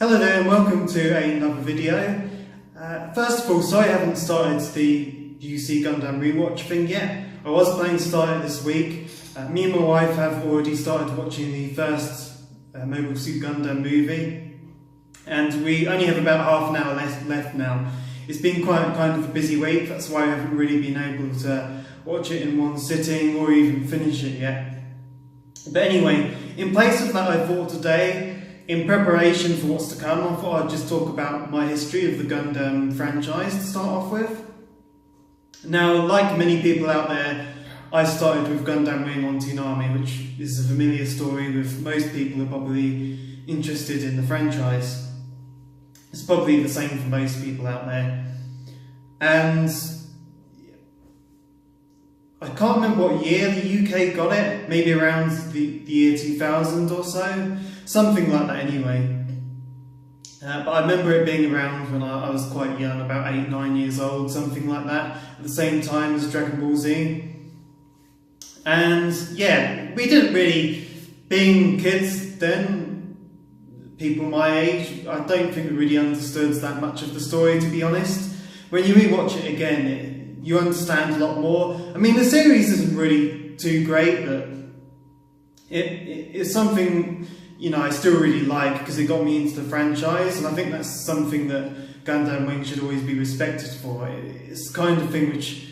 Hello there and welcome to another video. First of all, sorry I haven't started the UC Gundam rewatch thing yet. I was planning to start it this week. Me and my wife have already started watching the first Mobile Suit Gundam movie, and we only have about half an hour left now. It's been quite kind of a busy week, that's why I haven't really been able to watch it in one sitting or even finish it yet. But anyway, in place of that, I thought today, in preparation for what's to come, I thought I'd just talk about my history of the Gundam franchise to start off with. Now, like many people out there, I started with Gundam Wing on Toonami, which is a familiar story with most people who are probably interested in the franchise. It's probably the same for most people out there. And I can't remember what year the UK got it, maybe around the year 2000 or so, something like that anyway. But I remember it being around when I was quite young, about 8-9 years old, something like that, at the same time as Dragon Ball Z. And yeah, we didn't really, being kids then, people my age, I don't think we really understood that much of the story, to be honest. When you rewatch it again, you understand a lot more. I mean, the series isn't really too great, but it's something, you know, I still really like because it got me into the franchise, and I think that's something that Gundam Wing should always be respected for. It's the kind of thing which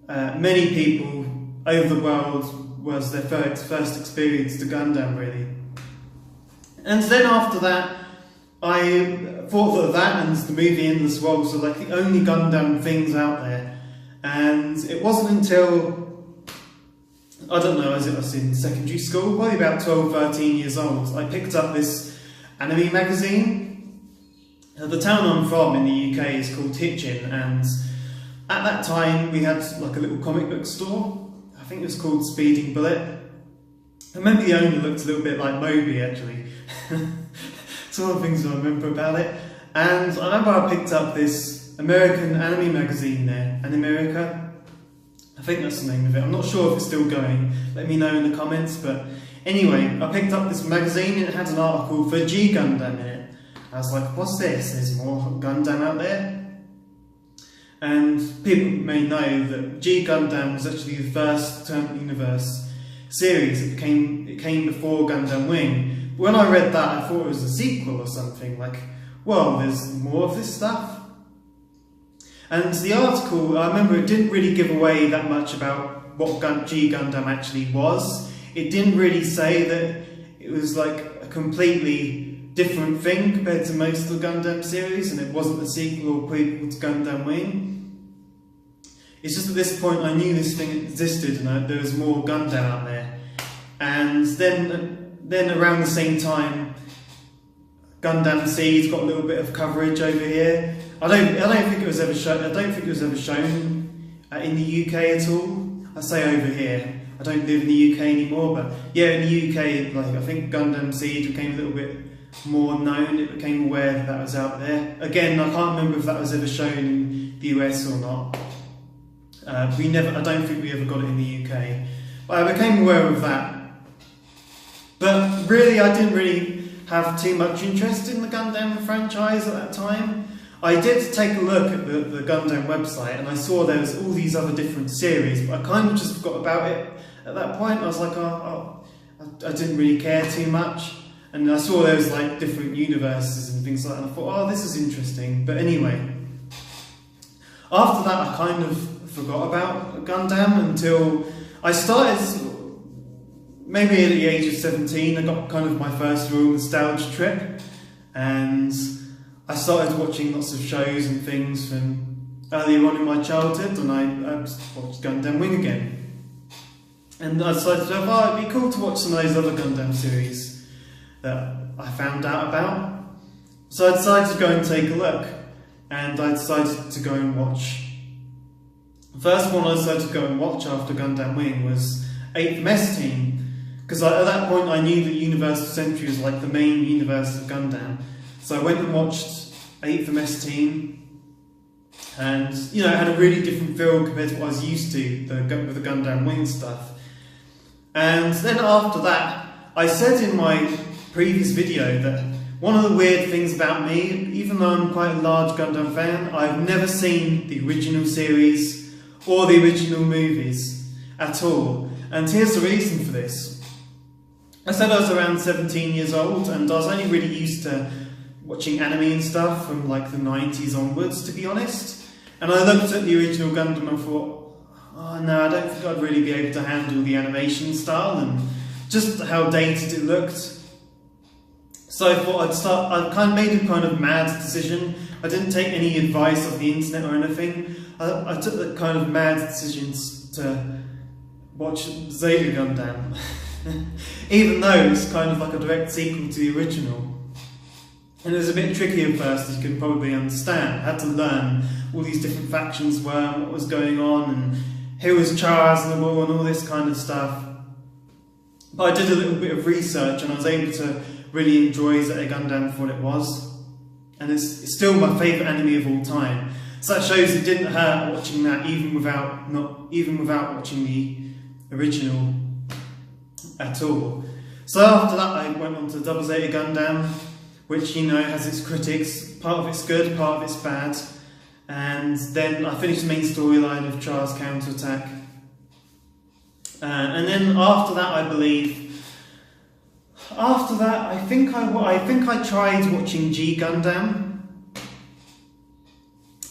many people over the world was their first experience to Gundam, really. And then after that, I thought that and the movie Endless Waltz were like the only Gundam things out there. And it wasn't until, I don't know, as I was in secondary school, probably about 12, 13 years old, I picked up this anime magazine. The town I'm from in the UK is called Hitchin, and at that time we had like a little comic book store. I think it was called Speeding Bullet. I remember the owner looked a little bit like Moby, actually. It's all the things I remember about it. And I remember I picked up this American anime magazine there, Animerica. I think that's the name of it. I'm not sure if it's still going. Let me know in the comments. But anyway, I picked up this magazine and it had an article for G Gundam in it. I was like, what's this? There's more Gundam out there? And people may know that G Gundam was actually the first Alternate Universe series. It came before Gundam Wing. When I read that, I thought it was a sequel or something. Like, well, there's more of this stuff. And the article, I remember it didn't really give away that much about what G Gundam actually was. It didn't really say that it was like a completely different thing compared to most of the Gundam series, and it wasn't a sequel or prequel to Gundam Wing. It's just at this point I knew this thing existed and there was more Gundam out there. And then around the same time, Gundam Seed got a little bit of coverage over here. I don't think it was ever shown. I don't think it was ever shown in the UK at all. I say over here. I don't live in the UK anymore, but yeah, in the UK, like I think Gundam Seed became a little bit more known. It became aware that was out there. Again, I can't remember if that was ever shown in the US or not. I don't think we ever got it in the UK. But I became aware of that. But really, I didn't really have too much interest in the Gundam franchise at that time. I did take a look at the Gundam website and I saw there was all these other different series, but I kind of just forgot about it at that point. I was like, I didn't really care too much. And I saw there was like different universes and things like that, and I thought, oh, this is interesting. But anyway, after that I kind of forgot about Gundam until I started, maybe at the age of 17, I got kind of my first real nostalgia trip, and I started watching lots of shows and things from earlier on in my childhood, and I watched Gundam Wing again. And I decided, oh, it'd be cool to watch some of those other Gundam series that I found out about. So I decided to go and take a look, and I decided to go and watch. The first one I decided to go and watch after Gundam Wing was 8th Mess Team, because at that point I knew that Universal Century was like the main universe of Gundam. So I went and watched 8th Mess Team, and you know, it had a really different feel compared to what I was used to with the Gundam Wing stuff. And then after that, I said in my previous video that one of the weird things about me, even though I'm quite a large Gundam fan, I've never seen the original series or the original movies at all. And here's the reason for this. I said I was around 17 years old, and I was only really used to watching anime and stuff from like the 90s onwards, to be honest. And I looked at the original Gundam and thought, oh no, I don't think I'd really be able to handle the animation style and just how dated it looked. So I thought I kind of made a kind of mad decision. I didn't take any advice off the internet or anything. I took the kind of mad decisions to watch Zeta Gundam, even though it's kind of like a direct sequel to the original. And it was a bit tricky at first, as you can probably understand. I had to learn all these different factions were and what was going on, and who was Charles in the war and all this kind of stuff. But I did a little bit of research and I was able to really enjoy Zeta Gundam for what it was. And it's still my favourite anime of all time. So that shows it didn't hurt watching that even without watching the original at all. So after that I went on to Double Zeta Gundam, which, you know, has its critics. Part of it's good, part of it's bad. And then I finished the main storyline of Char's counterattack. And then after that, I think I tried watching G Gundam,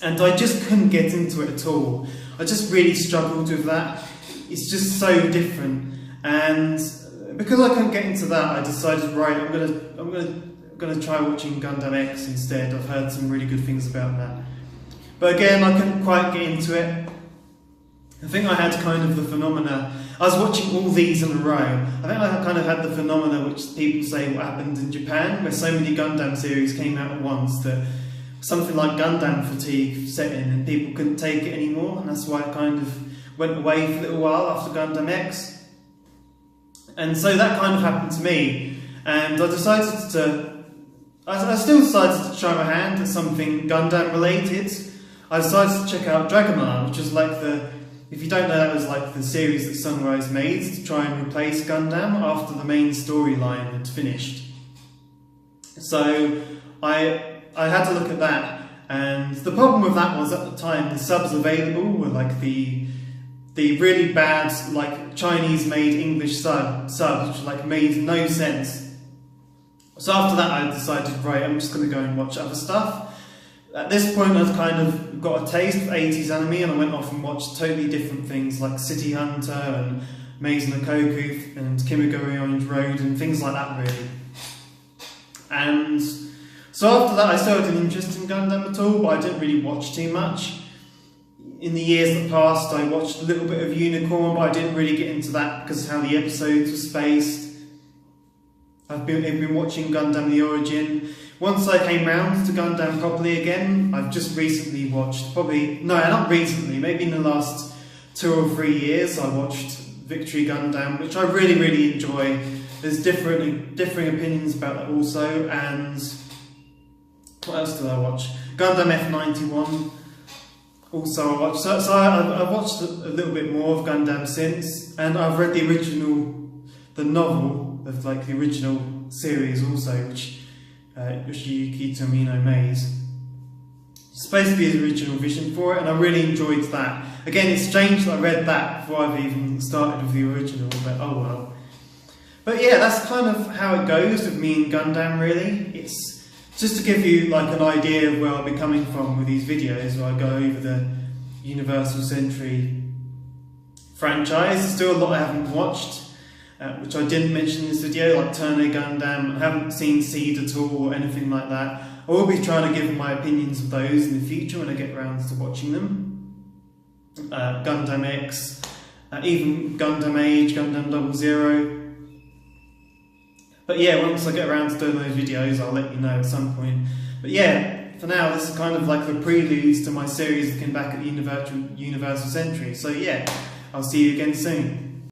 and I just couldn't get into it at all. I just really struggled with that. It's just so different, and because I couldn't get into that, I decided, right, I'm gonna try watching Gundam X instead. I've heard some really good things about that. But again, I couldn't quite get into it. I think I had kind of the phenomena. I was watching all these in a row. I think I kind of had the phenomena which people say what happened in Japan, where so many Gundam series came out at once that something like Gundam fatigue set in and people couldn't take it anymore, and that's why it kind of went away for a little while after Gundam X. And so that kind of happened to me, and I still decided to try my hand at something Gundam related. I decided to check out Dragonman, which was like if you don't know, that was like the series that Sunrise made to try and replace Gundam after the main storyline had finished. So I had to look at that, and the problem with that was at the time the subs available were like the really bad like Chinese-made English subs, which like made no sense. So after that I decided, right, I'm just going to go and watch other stuff. At this point I'd kind of got a taste of 80s anime, and I went off and watched totally different things like City Hunter and Maze no Koku and Kimigami Orange Road and things like that really. And so after that I still had an interest in Gundam at all, but I didn't really watch too much. In the years that passed I watched a little bit of Unicorn, but I didn't really get into that because of how the episodes were spaced. I've been watching Gundam The Origin. Once I came round to Gundam properly again, I've just recently watched, maybe in the last 2 or 3 years, I watched Victory Gundam, which I really, really enjoy. There's differing opinions about that also, and what else did I watch? Gundam F91, also I watched. So I've watched a little bit more of Gundam since, and I've read the novel of like the original series also, which Yoshiyuki Tomino made. It's supposed to be his original vision for it, and I really enjoyed that. Again, it's strange that I read that before I've even started with the original, but oh well. But yeah, that's kind of how it goes with me and Gundam really. It's just to give you like an idea of where I'll be coming from with these videos, where I go over the Universal Century franchise. There's still a lot I haven't watched, which I didn't mention in this video, like Turner Gundam. I haven't seen Seed at all or anything like that. I will be trying to give my opinions of those in the future when I get around to watching them. Gundam X, even Gundam Age, Gundam 00. But yeah, once I get around to doing those videos, I'll let you know at some point. But yeah, for now, this is kind of like the preludes to my series looking back at the Universal Century. So yeah, I'll see you again soon.